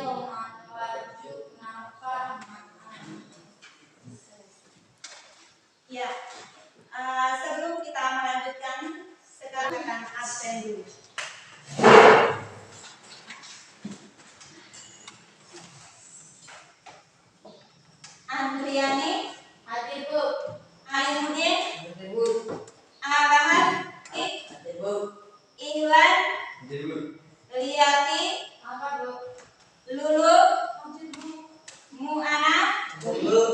yauman warju'na fahman. Ya, sebelum kita melanjutkan, sekarang akan absen dulu. Andriani hadir Bu. Alimuddin hadir Bu. Abahan hadir Bu. Iwan hadir Bu. Liati apa Bu? Lulu hadir Bu. Mu'ana hadir Bu.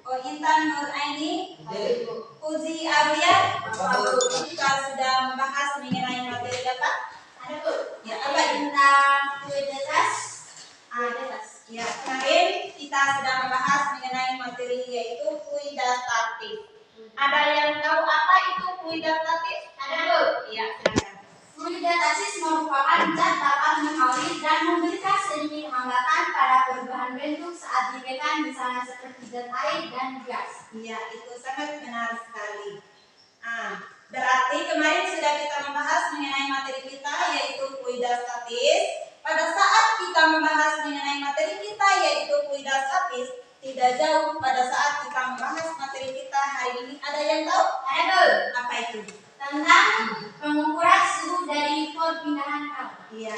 Oh, Intan Nuraini hadir Bu. Uzi Arya apa Bu? Kita sudah membahas mengenai materi apa? Ada Bu. Ya, apa tentang kualitas? Ya, kemarin kita sudah membahas mengenai materi yaitu kuidatatif. Ada yang tahu apa itu kuidatatif? Ada Bu? Iya, silakan. Kuidatatif merupakan zat dapat mengawali dan memberikan sedikit hambatan pada perubahan bentuk saat dipegang, misalnya seperti zat air dan gas. Iya, itu sangat benar sekali. Berarti kemarin sudah kita membahas mengenai materi kita yaitu kuidatatif. Pada saat kita membahas mengenai materi kita yaitu kuidatatif, tidak jauh pada saat kita membahas materi kita hari ini. Ada yang tahu? Ada. Apa itu? Tentang pengukuran suhu dari perpindahan kalor. Iya.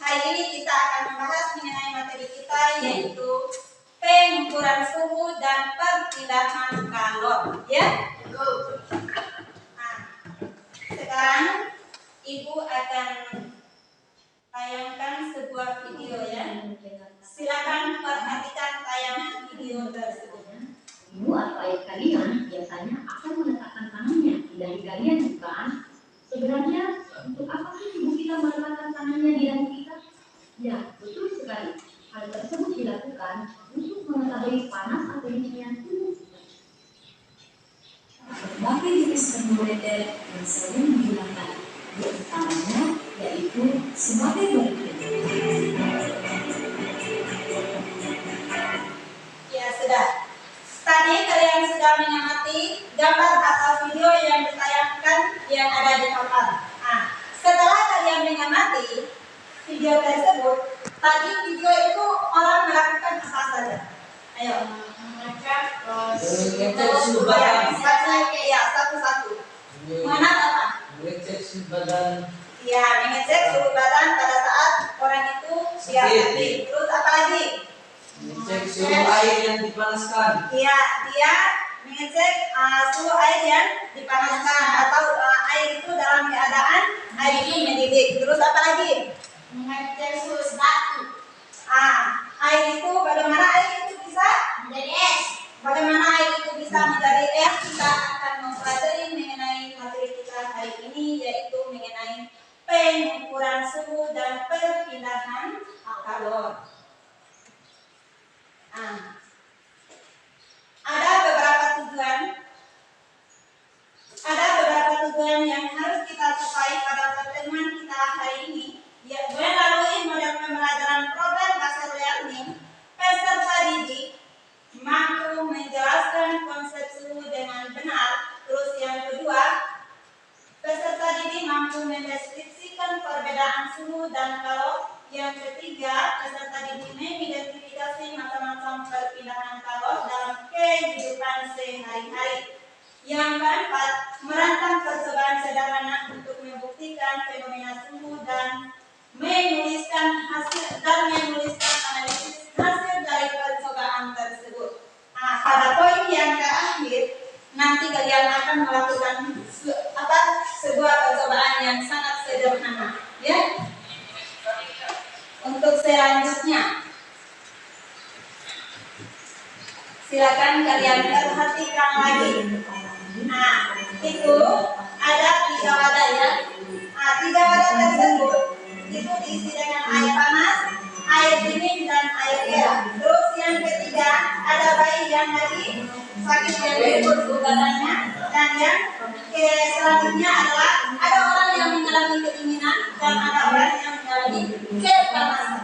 Hari ini kita akan membahas mengenai materi kita yaitu pengukuran suhu dan perpindahan kalor. Ya? Sekarang Ibu akan tayangkan sebuah video ya. Silakan perhatikan tayangan video tersebut. Ibu atau ayah kalian biasanya akan meletakkan tangannya di dahi kalian, bukan? Sebenarnya untuk apa sih ibu kita meletakkan tangannya di dahi kita? Ya, betul sekali. Hal tersebut dilakukan untuk mengetahui panas atau dinginnya tubuh kita. Berbagai jenis termometer yang sering digunakan, di antaranya yaitu sebagai berikut. Ya sudah. Tadi kalian sudah mengamati gambar atau video yang ditayangkan yang ada di papan. Setelah kalian mengamati video tersebut, tadi video itu orang melakukan apa saja? Ayo. Mengecek suhu badan. Ya, satu-satu. Mana apa? Mengecek suhu badan. Ya, mengecek suhu badan pada saat orang itu sakit. Terus apa lagi? Mengecek suhu air yang dipanaskan. Iya, dia mengecek suhu air yang dipanaskan atau air itu dalam keadaan air itu mendidih. Terus apa lagi? Mengecek suhu batu. Air itu bagaimana air itu bisa menjadi es? Bagaimana air itu bisa menjadi es? Kita akan mempelajari mengenai materi kita hari ini yaitu mengenai pengukuran suhu dan perpindahan kalor. Ada beberapa tujuan yang harus kita capai pada pertemuan kita hari ini. Ya, melalui model pembelajaran program bahasa learning, peserta didik mampu menjelaskan konsep suhu dengan benar. Terus yang kedua, peserta didik mampu mendeskripsikan perbedaan suhu dan kalor. Yang ketiga, peserta didik mengidentifikasi macam-macam perpindahan kalor dalam kehidupan sehari-hari. Yang keempat, merancang percobaan sederhana untuk membuktikan fenomena suhu dan menuliskan analisis hasil dari percobaan tersebut. Pada poin yang terakhir, nanti kalian akan melakukan sebuah percobaan yang sangat sederhana, ya. Untuk selanjutnya, silakan kalian perhatikan lagi. Itu ada 3 wadah ya. 3 wadah tersebut itu diisi dengan air panas, air dingin dan air garam. Terus yang ketiga ada bayi yang lagi sakit yang diukur suhu badannya, dan yang selanjutnya adalah ada orang yang mengalami kedinginan dan ada orang yang mengalami kepanasan.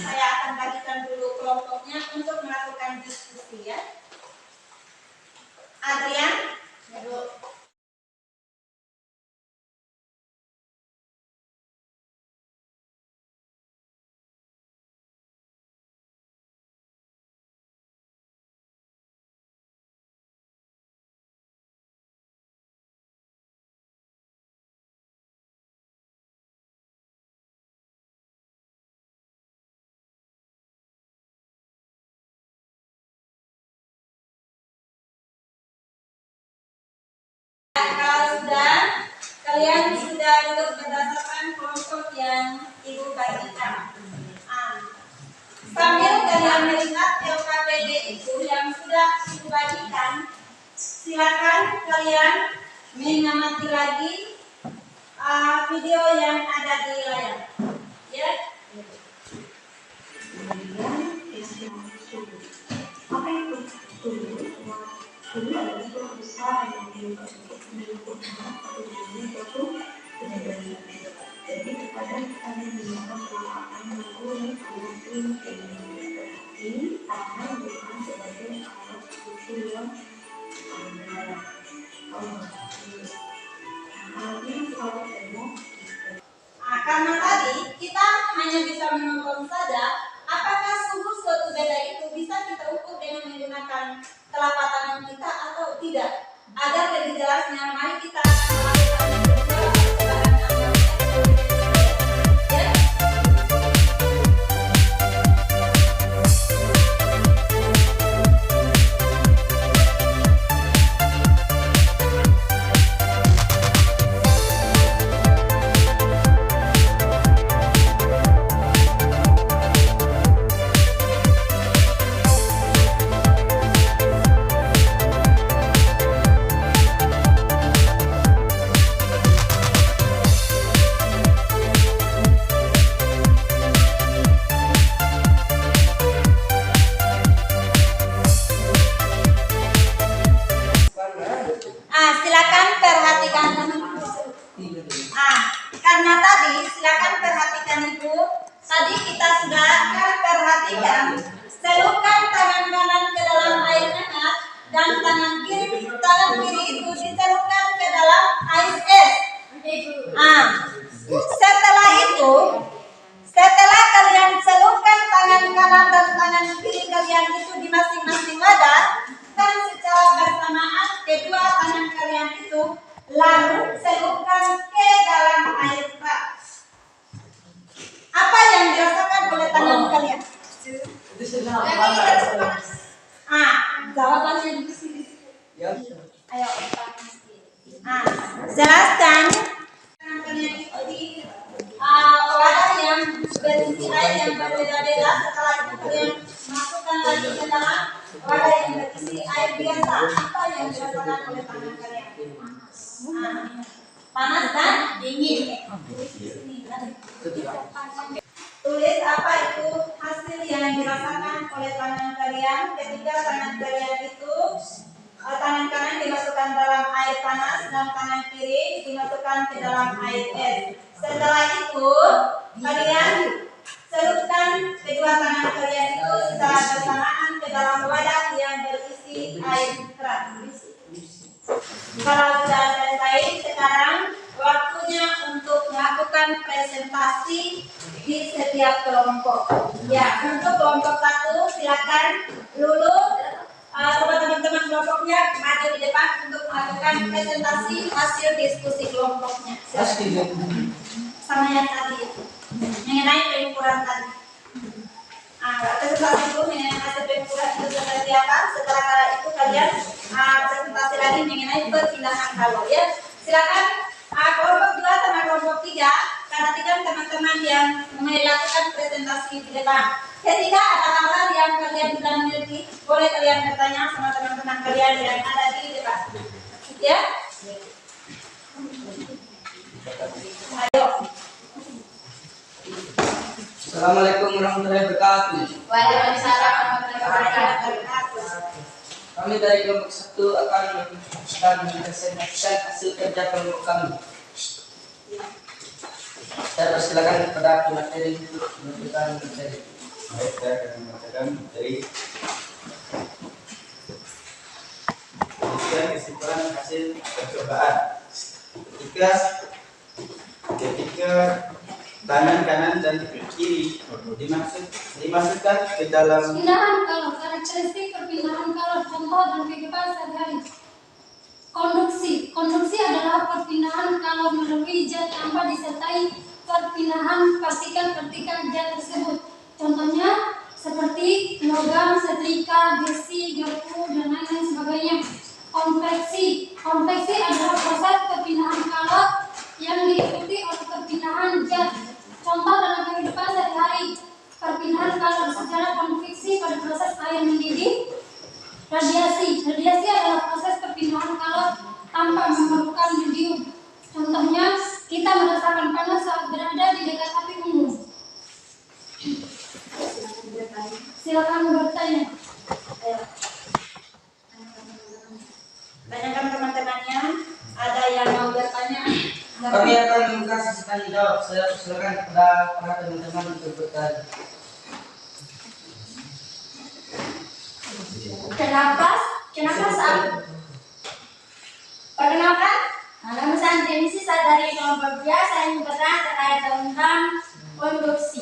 Saya akan bagikan dulu kelompoknya untuk melakukan diskusi ya. Adrian, yang Ibu bagikan. Sambil kalian melihat LKPD itu yang sudah Ibu bagikan, silakan kalian mengamati lagi video yang ada di layar. Ya. Apa itu? Ini adalah sebuah besar yang dilakukan untuk mendukung suatu penyelenggaraan. Jadi kepada kita menggunakan perubahan menggunakan kurikulum ini akan bukan sebagai alat bukti yang ada. Karena tadi kita hanya bisa menonton saja, apakah sungguh suatu beda itu bisa kita ukur dengan menggunakan telapak tangan kita atau tidak? Agar lebih jelasnya, mari kita silakan perhatikan. Karena tadi silakan perhatikan Ibu. Tadi kita sudah perhatikan. Celupkan tangan kanan ke dalam air hangat dan tangan kiri itu dicelupkan ke dalam air es. Setelah kalian celupkan tangan kanan dan tangan kiri kalian itu di masing-masing wadah, dan secara bersamaan kedua tangan kalian itu lalu celupkan ke dalam air keras. Apa yang dirasakan oleh tangan kalian? Jawabannya di sini. Ayo, jelaskan. Tangan kalian itu di wadah yang berisi air yang berbeda-beda. Setelah itu kalian masukkan lagi ke dalam wadah yang berisi air biasa. Apa yang dirasakan oleh tangan kalian? Panas dan dingin. Tulis apa itu hasil yang dirasakan oleh tangan kalian ketika tangan kalian itu tangan kanan dimasukkan dalam air panas dan tangan kiri dimasukkan ke dalam air es. Setelah itu kalian celupkan kedua tangan kalian itu secara bersamaan ke dalam wadah yang berisi air keras. Kalau sudah selesai, sekarang waktunya untuk melakukan presentasi di setiap kelompok. Ya, untuk kelompok 1 silakan Lulu sama teman-teman kelompoknya maju di depan untuk melakukan presentasi hasil diskusi kelompoknya. Sama yang tadi mengenai pengukuran tadi. Presentasi itu mengenai hasil pengukuran itu seperti apa. Setelah itu kalian presentasi lagi mengenai perpindahan kalor ya. Silakan kelompok 2 sama kelompok 3 perhatikan teman-teman yang melakukan presentasi di depan. Ketika ada hal-hal yang kalian sudah memiliki, boleh kalian bertanya sama teman-teman kalian yang ada di depan. Ya. Ayo. Assalamualaikum warahmatullahi wabarakatuh. Waalaikumsalam warahmatullahi wabarakatuh. Kami dari kelompok 1 akan mempresentasikan hasil kerja kelompok kami. Saya persilakan kepada pemateri untuk menunjukkan materi. Baik, saya akan membacakan materi. Kesimpulan hasil percobaan. Ketika tangan kanan dan kiri dimasukkan ke dalam perpindahan kalor, karakteristik perpindahan kalor, contoh dan kehidupan sehari-hari. Konduksi adalah perpindahan kalor melalui zat tanpa disertai perpindahan partikel-partikel zat tersebut. Contohnya seperti logam, setrika, besi, garpu, dan lain-lain sebagainya. Konveksi adalah proses perpindahan kalor yang diikuti oleh perpindahan zat. konduksi pada proses air mendidih. Radiasi adalah proses perpindahan kalor tanpa memerlukan medium. Contohnya, kita merasakan panas saat berada di dekat api unggun. Silakan bertanya. Ayo. Tanyakan teman-temannya. Ada yang mau bertanya? Kami akan membuka sesi tanya jawab. Saya silakan kepada para teman-teman untuk bertanya. Kenapa saat perkenalkan? Nama saya Denisi, saya dari kelompok dia. Saya ingin bertanya terkait tentang konduksi.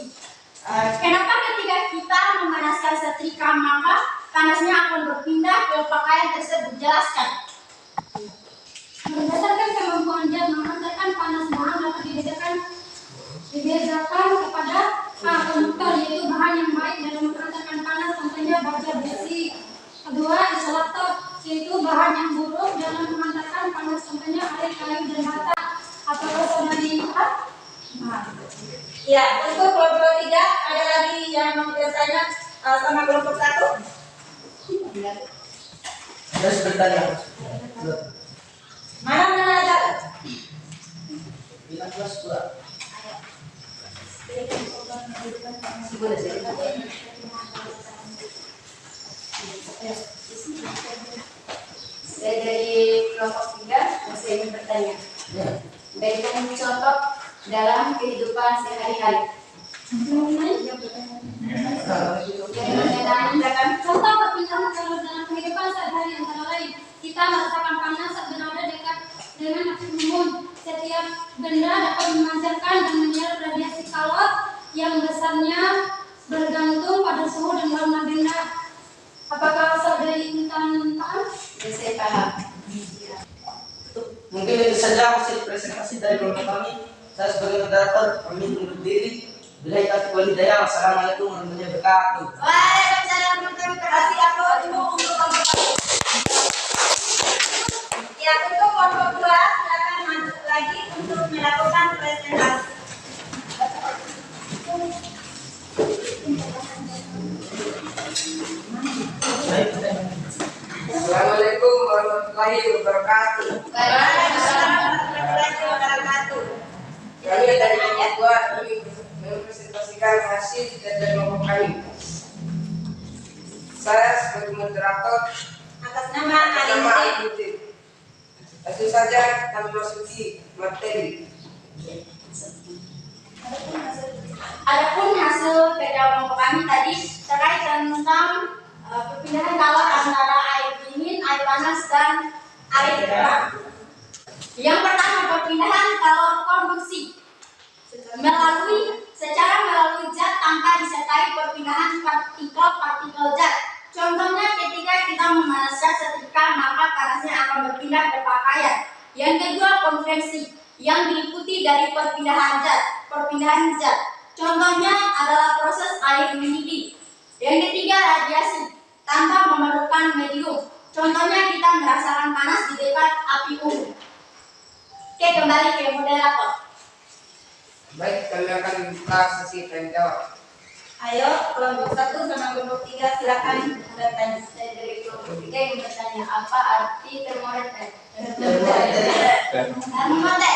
Kenapa ketika kita memanaskan setrika maka panasnya akan berpindah ke pakaian tersebut? Jelaskan. Berdasarkan kemampuan dia mengantarkan panas bahan dapat dibedakan kepada konduktor, yaitu bahan yang baik dalam mengantarkan panas, contohnya baja besi. Kedua, isolator, yaitu bahan yang buruk dalam mengantarkan panas, contohnya air, kayu, dan bata. Apakah sudah dilihat? Ya, untuk kelompok 3 ada lagi yang mau bertanya sama kelompok 1? Terus bertanya. Mana ada? Bila kelas 2. Saya dari kelompok 3 masih ingin bertanya. Berikan contoh dalam kehidupan sehari-hari. Contoh perpindahan kalor dalam kehidupan sehari-hari antara lain, kita merasakan panas saat berada dekat dengan api unggun. Setiap benda dapat memancarkan dan menyerap radiasi kalor yang besarnya bergantung pada suhu dan warna benda. Apakah saudari ingin paham? Saya paham. Mungkin itu saja hasil presentasi dari kelompok kami. Saya sebagai moderator kami undur diri. Billahi taufiq wal hidayah. Wassalamualaikum warahmatullahi wabarakatuh. Waalaikumsalam warahmatullahi wabarakatuh. Aku untuk kelompok 1. Ya, untuk kelompok 2 silakan masuk lagi untuk melakukan presentasi. Assalamualaikum warahmatullahi wabarakatuh. Waalaikumsalam warahmatullahi wabarakatuh. Kami dari kelompok 2 ingin mempresentasikan hasil kerja kelompok kami. Saya sebagai moderator Atas nama bersama Alim. Alim. Langsung saja kami masuki materi. Adapun hasil kerja kelompok kami tadi terkait tentang perpindahan kalor antara air dingin, air panas, dan air terang. Yang pertama, perpindahan kalor konduksi melalui zat tanpa disertai perpindahan partikel zat. Contohnya ketika kita memanaskan setrika maka panasnya akan berpindah ke pakaian. Yang kedua, konveksi yang diikuti dari perpindahan zat. Contohnya adalah proses air mendidih. Yang ketiga, radiasi tanpa memerlukan medium. Contohnya kita merasakan panas di dekat api unggun. Oke, kembali ke moderator. Baik, kami akan buka sesi tanya jawab. Ayo, kelompok 1 sama kelompok 3 silakan bertanya. Saya dari kelompok 3 yang bertanya, apa arti termometer? Termometer.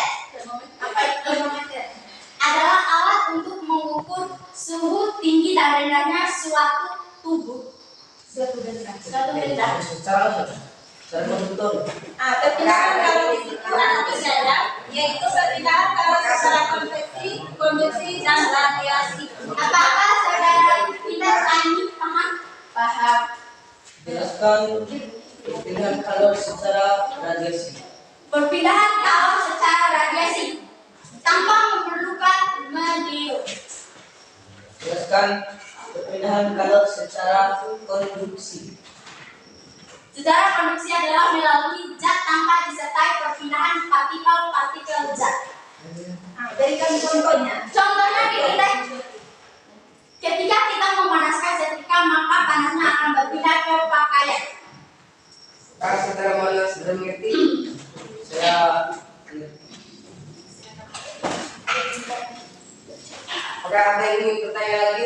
Apa itu termometer? Adalah alat untuk mengukur suhu tinggi dan rendahnya suatu tubuh. Suatu benda. Secara betul. Perpindahan kalor di situ ada saja, yaitu perpindahan kalor secara konveksi, dan radiasi. Apakah saudara kita ini paham? Paham. Jelaskan perpindahan kalor secara radiasi. Perpindahan kalor secara radiasi tanpa memerlukan medium. Jelaskan perpindahan kalor secara konduksi. Secara konduksi adalah melalui zat tanpa disertai perpindahan partikel zat. Berikan contohnya. Contohnya ketika kita memanaskan setrika maka panasnya akan berpindah ke pakaian. Para saudara mana sudah mengerti? Saya Apakah ada yang ingin bertanya lagi?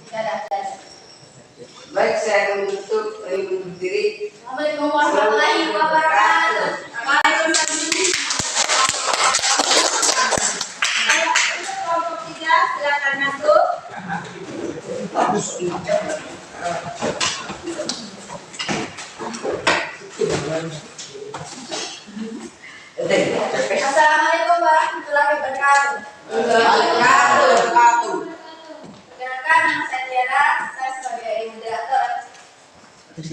Tidak ada. Baik, saya akan menutup berdiri. Assalamualaikum warahmatullahi wabarakatuh. Untuk kelompok 3 silakan masuk. Assalamualaikum warahmatullahi wabarakatuh. Wabarakatuh. Perkenalkan, nama saya Tiara. Saya sebagai moderator. Dan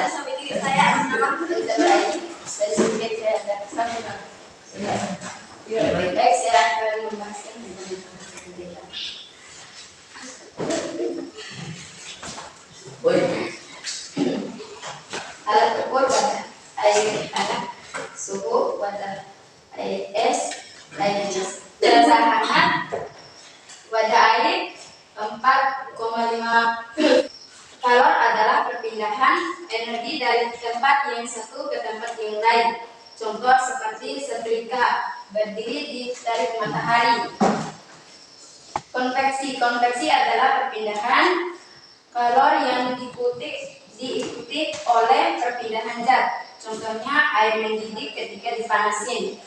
sampai diri saya nama dari subjek saya ada sampai. Ya, lebih baik saya akan membahaskan tentang pendidikan. Alat ukur pada air tanah, suhu pada air es, air dasar hangat pada air 4,5. Kalor adalah perpindahan energi dari tempat yang satu ke tempat yang lain. Contoh seperti setrika berdiri di terik matahari. Konveksi adalah perpindahan kalor yang diikuti oleh perpindahan zat. Contohnya air mendidih ketika dipanasin.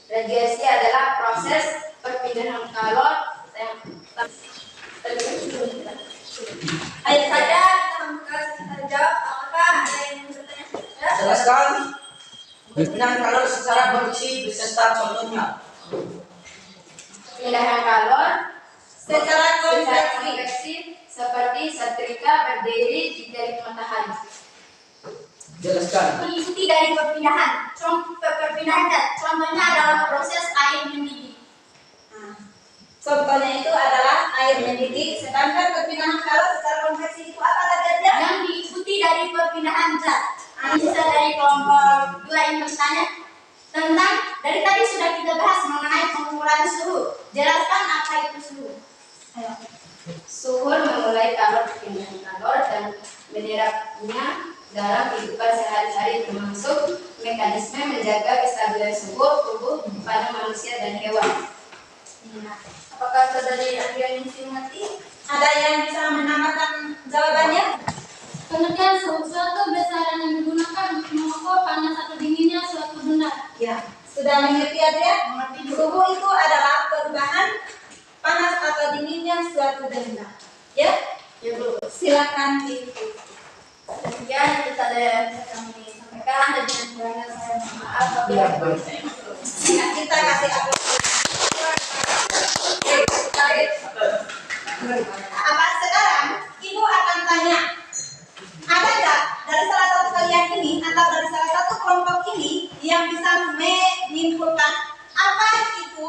Radiasi adalah proses perpindahan kalor yang Ayo saja kita membuka kita jawab. Apakah ada yang bertanya? Jelaskan perpindahan kalor secara produksi beserta contohnya. Perpindahan kalor Secara konveksi seperti setrika berdiri di terik matahari. Jelaskan. Mengikuti dari perpindahan. Perpindahan zat. Contohnya adalah proses air mendidih. Contohnya itu adalah air mendidih, sedangkan perpindahan kalor secara konveksi itu apa tadi aja? Yang diikuti dari perpindahan zat. Bisa dari kelompok 2 yang bertanya tentang dari tadi sudah kita bahas mengenai pengukuran suhu. Jelaskan apa itu suhu. Ayo. Suhu memulai kalor perpindahan kalor dan menyerapnya dalam kehidupan sehari-hari, termasuk mekanisme menjaga kestabilan suhu tubuh pada manusia dan hewan. Apakah saudari Adrian mengerti? Ada yang bisa menambahkan jawabannya? Pengertian suatu besaran yang digunakan untuk mengukur panas atau dinginnya suatu benda. Ya, sudah mengerti ya? Suhu itu adalah perubahan panas atau dinginnya suatu benda. Ya? Ya, Bu. Silakan di Sekian itu saja yang kami sampaikan, dan dengan kurangnya saya mohon maaf apabila ya, kita kasih apresiasi. Apa sekarang Ibu akan tanya, ada nggak dari salah satu kalian ini atau dari salah satu kelompok ini yang bisa menyimpulkan apa itu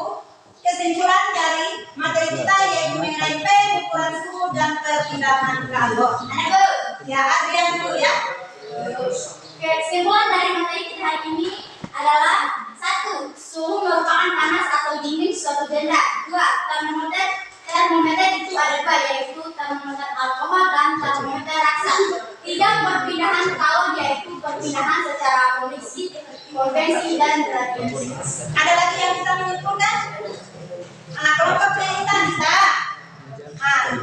kesimpulan dari materi kita yaitu mengenai pengukuran suhu dan perpindahan kalor? Ya, Adrian dulu ya. kesimpulan dari materi kita hari ini adalah 1. Suhu merupakan panas atau dingin suatu benda. 2. Termometer itu ada 2, yaitu termometer alkohol dan termometer raksa. 3. Perpindahan kalor, yaitu perpindahan secara konveksi dan radiasi. Ada lagi yang bisa menyimpulkan? Kelompoknya kita bisa.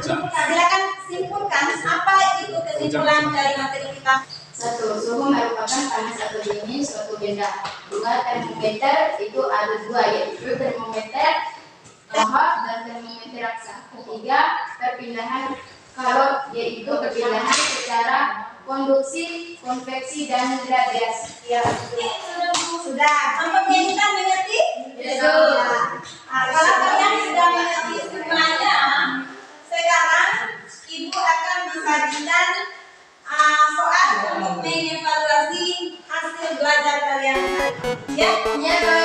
Silakan simpulkan apa itu kesimpulan dari materi kita. 1. Suhu merupakan panas atau dingin suatu benda. 2. Termometer itu ada 2, yaitu termometer alkohol dan termometer raksa. 3. Perpindahan kalor, yaitu perpindahan secara konduksi, konveksi, dan radiasi. Ya, sudah. Kelompoknya kita mengerti? Ya. Kalau kalian sudah mengerti semuanya, sekarang Ibu akan membagikan soal untuk mengevaluasi hasil belajar kalian. Ya, Ya, Bu.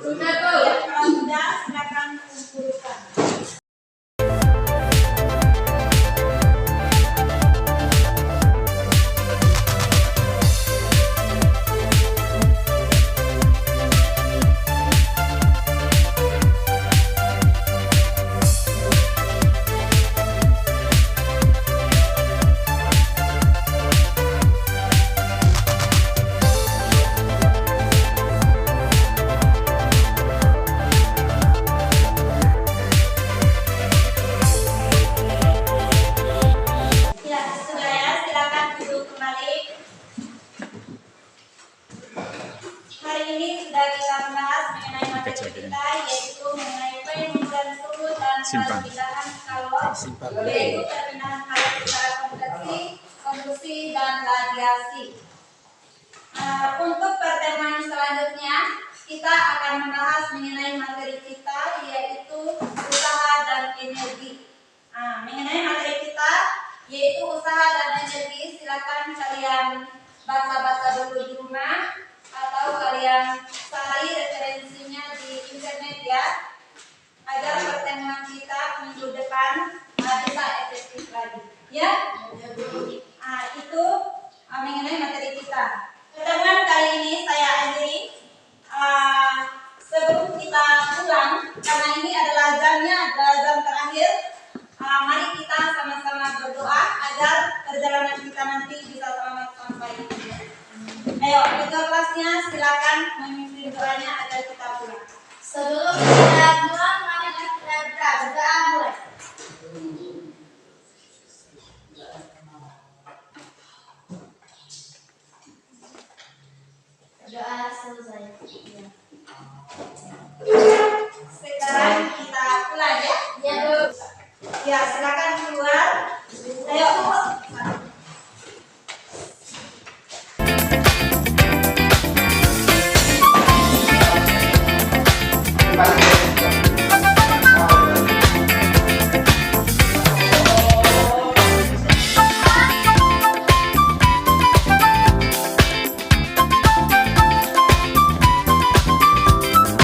Sudah, Bu. Ya, kalau sudah silakan kumpulkan. Ya, sudah ya, silakan duduk kembali. Hari ini sudah kita membahas mengenai materi kita, yaitu mengenai penyusunan suhu dan perpindahan kalor, yaitu perpindahan kalor secara konduksi dan radiasi. Untuk pertemuan selanjutnya, kita akan membahas mengenai materi kita, yaitu usaha dan energi. Mengenai materi kita, yaitu usaha dan energi, silakan kalian baca-baca dulu di rumah atau kalian cari referensinya di internet ya, agar pertemuan kita minggu depan bisa efektif lagi ya. Itu mengenai materi kita. Pertemuan kali ini saya akhiri. Sebelum kita pulang, karena ini adalah jamnya, adalah jam terakhir, mari kita sama-sama berdoa agar perjalanan kita nanti bisa selamat sampai. Ayo, ketua kelasnya silakan memimpin doanya agar kita pulang. Sebelum kita pulang, mari kita berdoa mulai. Doa selesai. Sekarang kita pulang ya. Ya, Bu. Ya, silakan keluar. Ayo,